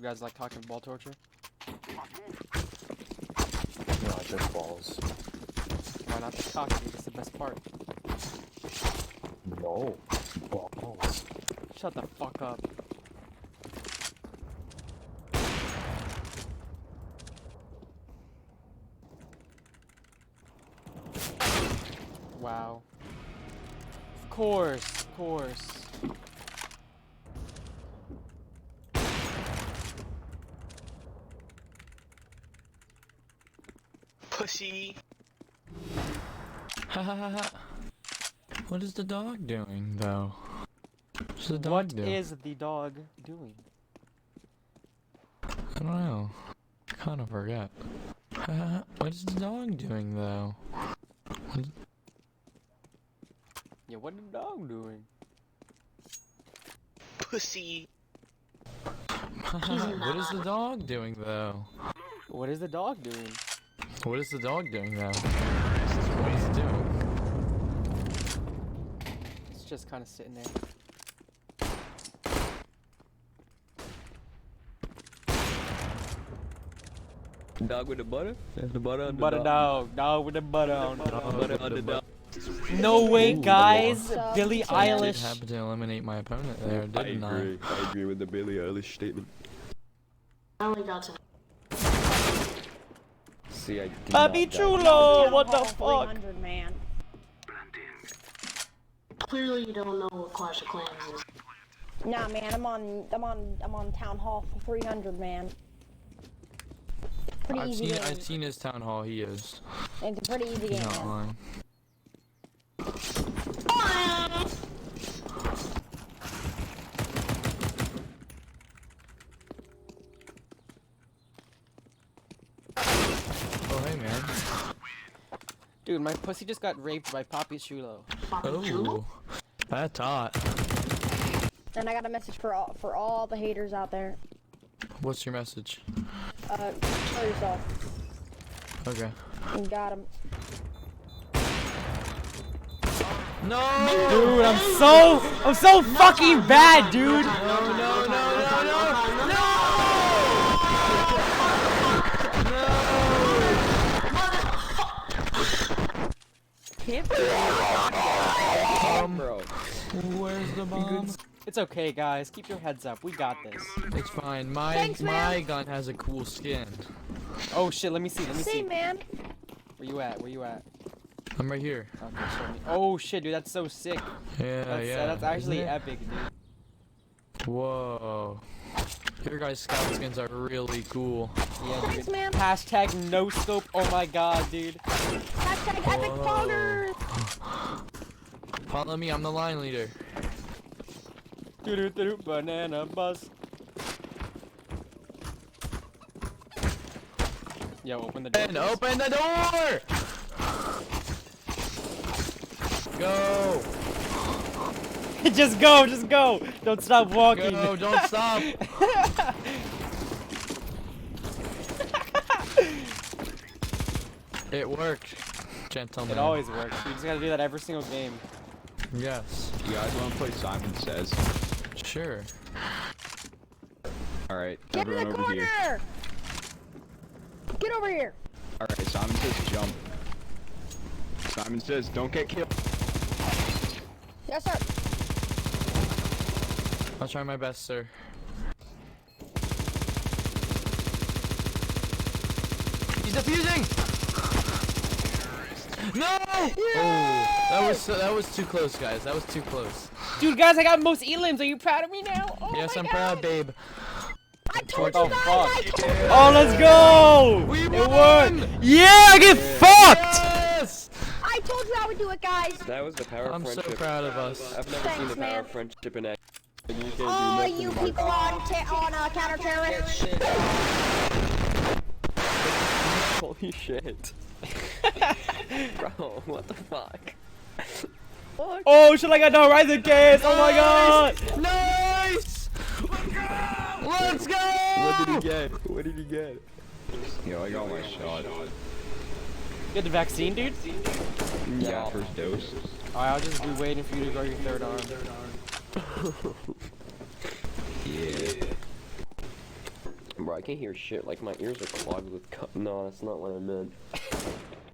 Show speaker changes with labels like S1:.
S1: You guys like talking ball torture?
S2: No, just balls.
S1: Why not the cock, dude? That's the best part.
S2: No. Balls.
S1: Shut the fuck up. Wow. Of course, of course.
S3: Pussy.
S4: Ha ha ha ha. What is the dog doing, though? What's the dog
S1: What
S4: doing?
S1: is the dog doing?
S4: I don't know. I kind of forget. Ha ha ha. What is the dog doing, though? What is...
S1: Yeah, what is the dog doing?
S3: Pussy.
S4: Ha ha ha. What is the dog doing, though?
S1: What is the dog doing?
S4: What is the dog doing, though? What is he doing?
S1: It's just kind of sitting there.
S5: Dog with the butter? The butter on the
S1: Butter
S5: dog.
S1: dog with the butter on it.
S5: Butter on the dog.
S1: No way,
S4: Ooh.
S1: guys! Billie
S4: I did
S1: Eilish.
S4: happen to eliminate my opponent there, didn't I?
S5: I agree with the Billie Eilish statement.
S6: I only got to.
S5: See, I do
S1: Papi
S5: not
S1: Chulo! What the fuck?
S6: 300, man. Clearly, you don't know what Clash of Clans is.
S7: Nah, man, I'm on Town Hall for 300, man. Pretty easy game.
S4: I've seen his town hall. He is.
S7: It's a pretty easy
S4: He's
S7: game,
S4: not
S7: man.
S4: lying. Oh hey man.
S1: Dude, my pussy just got raped by Papi Chulo.
S4: Oh, that's hot.
S7: And I got a message for all the haters out there.
S4: What's your message?
S7: Kill yourself.
S4: Okay.
S7: You got him.
S4: No!
S1: Dude, I'm so fucking bad, dude!
S5: Bro.
S4: Where's the bomb?
S1: It's okay, guys. Keep your heads up. We got this.
S4: It's fine. My
S7: Thanks, man.
S4: gun has a cool skin.
S1: Oh shit, let me see, let me see.
S7: See, man.
S1: Where you at? Where you at?
S4: I'm right here.
S1: Okay, show me. Oh shit, dude, that's so sick.
S4: Yeah,
S1: That's actually
S4: Isn't it?
S1: epic, dude.
S4: Whoa. Your guys' scout skins are really cool.
S1: Yeah,
S7: Thanks,
S1: dude.
S7: man.
S1: Hashtag no scope. Oh my god, dude.
S7: Hashtag epic folders.
S4: Follow me, I'm the line leader.
S1: Doo-doo-doo-doo, banana bus. Yo, open the door.
S4: And open the door! Go!
S1: Just go, just go. Don't stop walking.
S4: Go, don't stop! It worked, gentlemen.
S1: It always works. You just gotta do that every single game.
S4: Yes.
S5: You guys want to play Simon Says?
S4: Sure.
S5: Alright,
S7: Get in
S5: everyone
S7: the
S5: over here.
S7: corner. Get over here.
S5: Alright, Simon Says jump. Simon Says don't get killed.
S7: Yes, sir.
S4: I'll try my best, sir. He's defusing! No! Oh, that was too close, guys. That was too close.
S1: Dude, guys, I got most elims. Are you proud of me now? Oh
S4: Yes,
S1: my
S4: I'm
S1: God.
S4: proud, babe.
S7: I told
S1: What
S7: you
S1: the
S7: guys.
S1: fuck?
S7: I told you.
S1: Oh, let's go!
S4: We
S1: It
S4: won!
S1: worked! Yeah, I get fucked!
S4: Yes!
S7: I told you I would do it, guys.
S8: That was the power of
S4: I'm so
S8: friendship.
S4: proud of us.
S8: I've never
S7: Thanks,
S8: seen the power
S7: man.
S8: of friendship in action. You can't do
S7: All
S8: nothing
S7: you
S8: about
S7: people on counter-terrorist.
S8: Holy shit. Bro, what the fuck?
S1: Oh shit, I got no Horizon case! Oh my god!
S4: Nice! Let's go!
S8: What did he get? What did he get?
S5: Yo, I got my shot.
S1: You get the vaccine, dude?
S5: Yeah, first dose.
S1: Alright, I'll just be waiting for you to grow your third arm.
S5: Yeah.
S8: I can't hear shit. Like my ears are clogged with. No, that's not what I meant.